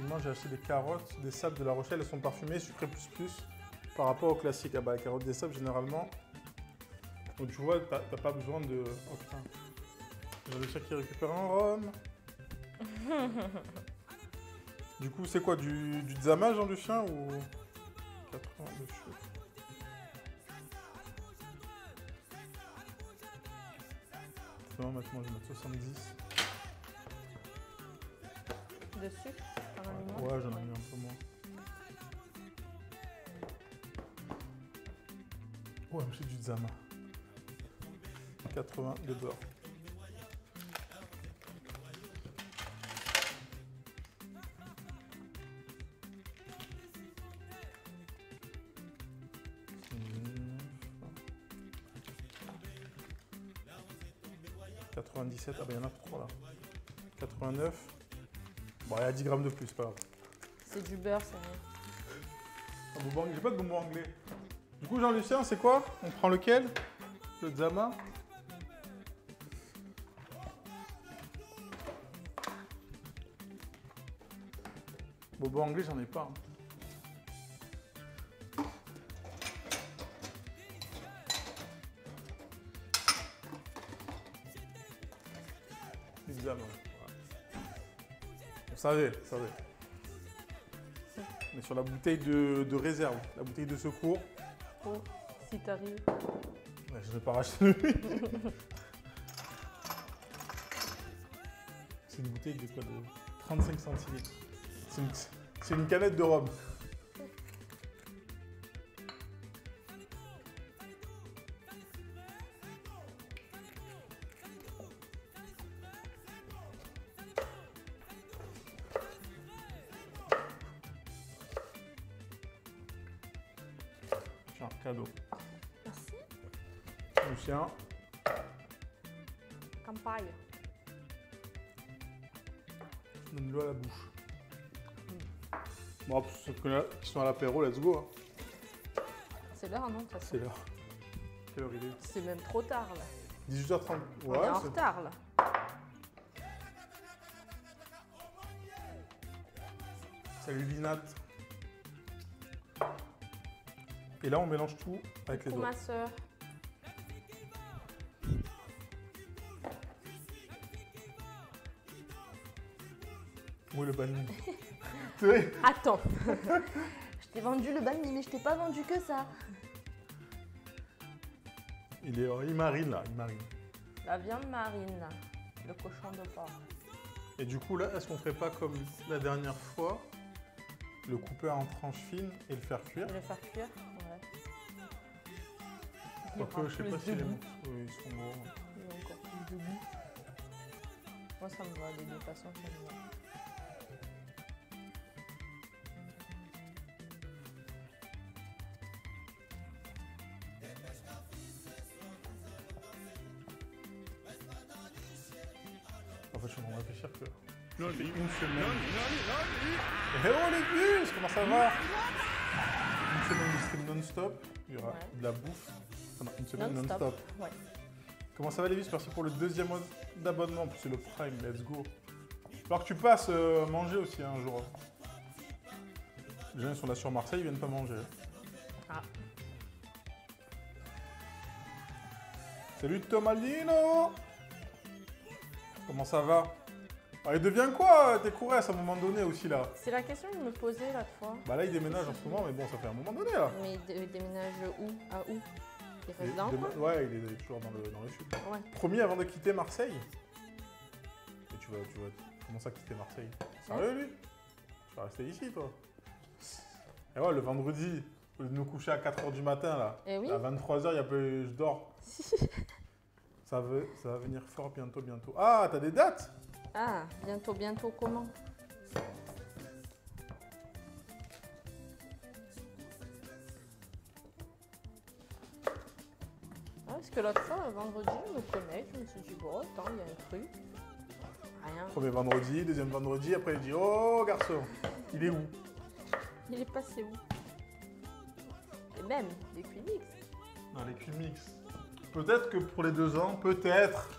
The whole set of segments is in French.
Moi, j'ai acheté des carottes, des sables de La Rochelle. Elles sont parfumées, sucrées plus par rapport au classique. Ah bah, les carottes des sables, généralement. Donc, tu vois, t'as pas besoin de. Oh putain. J'ai réussi à récupérer un rhum. Du coup, c'est quoi, du Zama, Jean-Lucien, ou 80 de sucre? Non, maintenant, je vais mettre 70. De sucre, t'en as mis moins? Ouais, j'en ai mis un peu moins. Ouais, j'ai du Zama. 80 de beurre. « 97, ah bah il y en a 3 là. 89. Bon, il y a 10 grammes de plus, pas grave. C'est du beurre, c'est mieux. J'ai pas de bonbons anglais. Du coup, Jean-Lucien, c'est quoi? On prend lequel? Le Zama? Bonbons anglais, j'en ai pas. Hein. Le Zama. On savait. Mais sur la bouteille de réserve, la bouteille de secours. Oh, si t'arrives. Ouais, je ne vais pas racheter lui. C'est une bouteille de quoi? De 35 centilitres. C'est une canette de rhum. Un cadeau. Merci. Lucien. Campagne. Donne-le à la bouche. Bon, pour ceux qui sont à l'apéro, let's go. Hein. C'est l'heure, non, de toute façon. C'est l'heure. Quelle heure il est? C'est même trop tard, là. 18h30. Ouais, on est en retard, là. Salut Linat. Et là, on mélange tout avec les Pour doigts. ma soeur. Oui, le banni. Attends. Je t'ai vendu le banni, mais je t'ai pas vendu que ça. Il marine, là. Il marine. La viande marine, là. Le cochon de porc. Et du coup, là, est-ce qu'on ferait pas comme la dernière fois, le couper en tranches fines et le faire cuire? Et le faire cuire, ouais. Quoique, je sais pas si les morceaux, ils sont gros. Il y a encore plus de goût. Moi, ça me va, les deux façons, ça me va. En fait, je suis en train de réfléchir que... Une semaine... Eh oh les bus, comment ça va? Une semaine de stream non-stop, il y aura de la bouffe. Enfin, non, une semaine non-stop. Ouais. Comment ça va les bus? Merci pour le 2e mois d'abonnement. C'est le Prime, let's go. Il va falloir que tu passes manger aussi un jour. Les gens ils sont là sur Marseille, ils viennent pas manger. Ah. Salut Tomalino. Comment ça va? Ah, il devient quoi tes Courès à un moment donné aussi là? C'est la question que je me posais l'autre fois. Bah là il déménage en ce moment, mais bon ça fait un moment donné là. Mais il déménage où? À où? Il reste dans le coin? Ouais, il est toujours dans le sud. Ouais. Promis avant de quitter Marseille. Et tu vas commencer à quitter Marseille. Sérieux lui? Tu vas rester ici toi. Et ouais, le vendredi, au lieu de nous coucher à 4h du matin là, Eh oui. à 23h, je dors. Ça va venir fort bientôt. Ah, t'as des dates? Ah, bientôt, comment? Ah, parce que l'autre fois, vendredi, je me connecte, je me suis dit, bon, attends, il y a un truc. Rien. Premier vendredi, deuxième vendredi, après il dit oh garçon, il est où? Il est passé où? Et même, les Quimix. Dans les Qmix. Peut-être que pour les 2 ans, peut-être,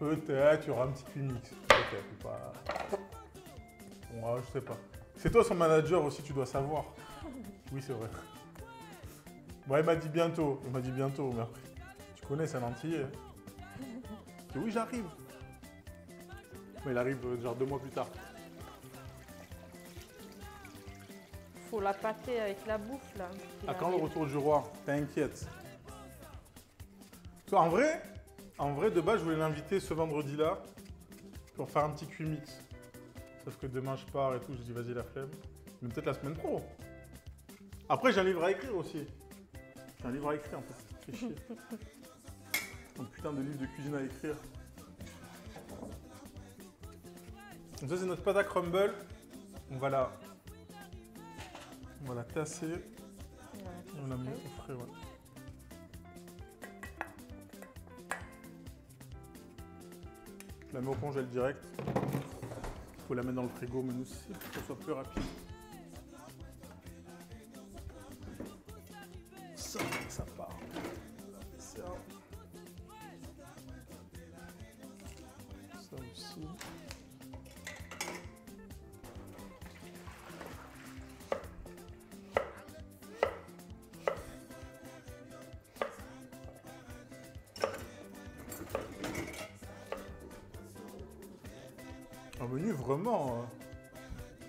il y aura un petit Qmix. Peut-être ou pas. Bon, je sais pas. C'est toi son manager aussi, tu dois savoir. Oui, c'est vrai. Bon, il m'a dit bientôt. Il m'a dit bientôt, mais après, tu connais, c'est un Antillais. Et oui, j'arrive. Mais il arrive genre 2 mois plus tard. Faut la pâter avec la bouffe là. À quand le retour du roi? T'inquiète. Toi, en vrai, de base, je voulais l'inviter ce vendredi-là pour faire un petit cuit-mix. Sauf que demain, je pars et tout, je dis vas-y, la flemme. Mais peut-être la semaine pro. Après, j'ai un livre à écrire aussi. J'ai un livre à écrire, en fait. Ça fait chier. Un putain de livre de cuisine à écrire. Donc ça, c'est notre pâte à crumble. On va la tasser. On l'a mis au frais, ouais. Je la mets au congèle direct. Il faut la mettre dans le frigo, mais nous aussi, pour que ça soit plus rapide. Ça part. Ça aussi. Un menu vraiment.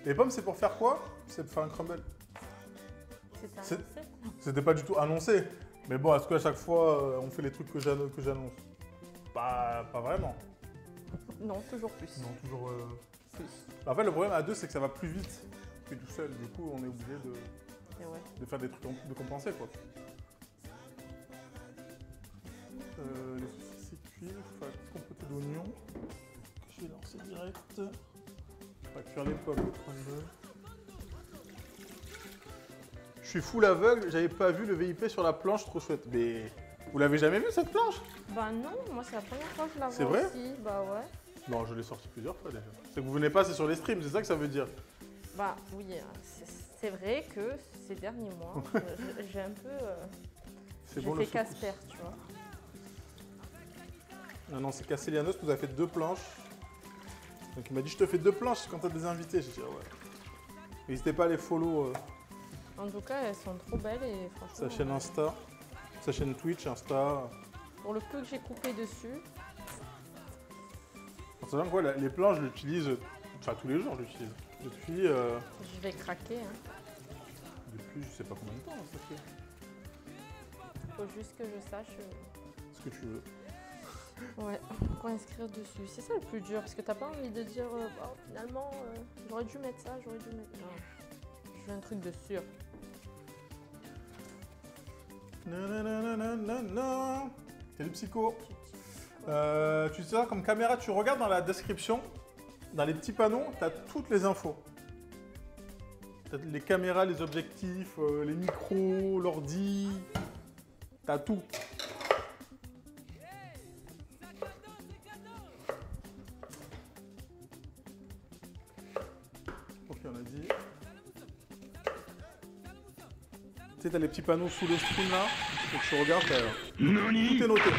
Les pommes, c'est pour faire quoi? C'est pour faire un crumble. C'est annoncé. C'était pas du tout annoncé. Mais bon, est-ce qu'à chaque fois, on fait les trucs que j'annonce? Pas vraiment. Non, toujours plus. Non, toujours. Plus. En fait, le problème à deux, c'est que ça va plus vite que tout seul. Du coup, on est obligé Et ouais. de faire des trucs, de compenser, quoi. Les saucisses, c'est cuit. Il faut faire une petite compotée d'oignons. Je vais lancer direct. On va cuire les pommes, le crumble. Je suis full aveugle, j'avais pas vu le VIP sur la planche, trop chouette. Mais vous l'avez jamais vu cette planche? Bah non, moi c'est la première fois que je la vois. C'est vrai aussi. Bah ouais. Non, je l'ai sorti plusieurs fois déjà. C'est que vous venez pas, c'est sur les streams, c'est ça que ça veut dire. Bah oui, c'est vrai que ces derniers mois, j'ai un peu. C'est j'ai bon, fait le secousse. casse-perte, tu vois. Non, c'est Castellanos qui nous a fait 2 planches. Donc il m'a dit, je te fais 2 planches quand t'as des invités. J'ai dit, ah ouais. N'hésitez pas à les follow En tout cas, elles sont trop belles et franchement. sa chaîne Insta, sa chaîne Twitch, Insta. Pour le peu que j'ai coupé dessus. En sachant que ouais, les planches, je l'utilise, enfin tous les jours, je l'utilise. Depuis, Je vais craquer. Hein. depuis je sais pas combien de temps ça fait. Faut juste que je sache. Ce que tu veux. Ouais, quoi inscrire dessus. C'est ça le plus dur, parce que t'as pas envie de dire oh, finalement j'aurais dû mettre ça, j'aurais dû mettre. Non. Je veux un truc de sûr. T'es le psycho. Tu sais, comme caméra, tu regardes dans la description, dans les petits panneaux, t'as toutes les infos. T'as les caméras, les objectifs, les micros, l'ordi. T'as tout. Ok, on a dit. Tu sais, t'as les petits panneaux sous le stream là, et que tu regardes, tout est noté.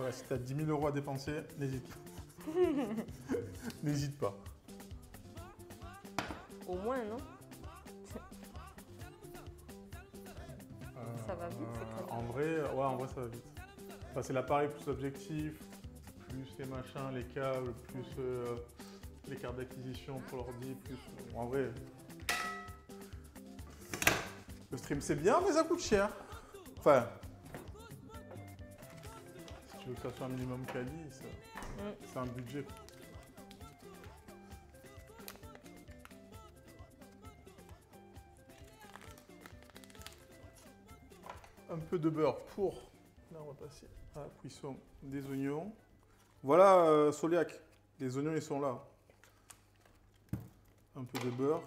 Ouais, si t'as 10 000 € à dépenser, n'hésite pas. N'hésite pas. Au moins, non? Ça va vite, c'est très En vrai, ça va vite. Enfin, c'est l'appareil plus l'objectif, plus les machins, les câbles, plus les cartes d'acquisition pour l'ordi, plus... en vrai... Le stream c'est bien, mais ça coûte cher. Enfin... Si tu veux que ça soit un minimum quali, c'est un budget. Un peu de beurre pour... Là, on va passer à la cuisson des oignons. Voilà, Soliac. Les oignons, ils sont là. Un peu de beurre.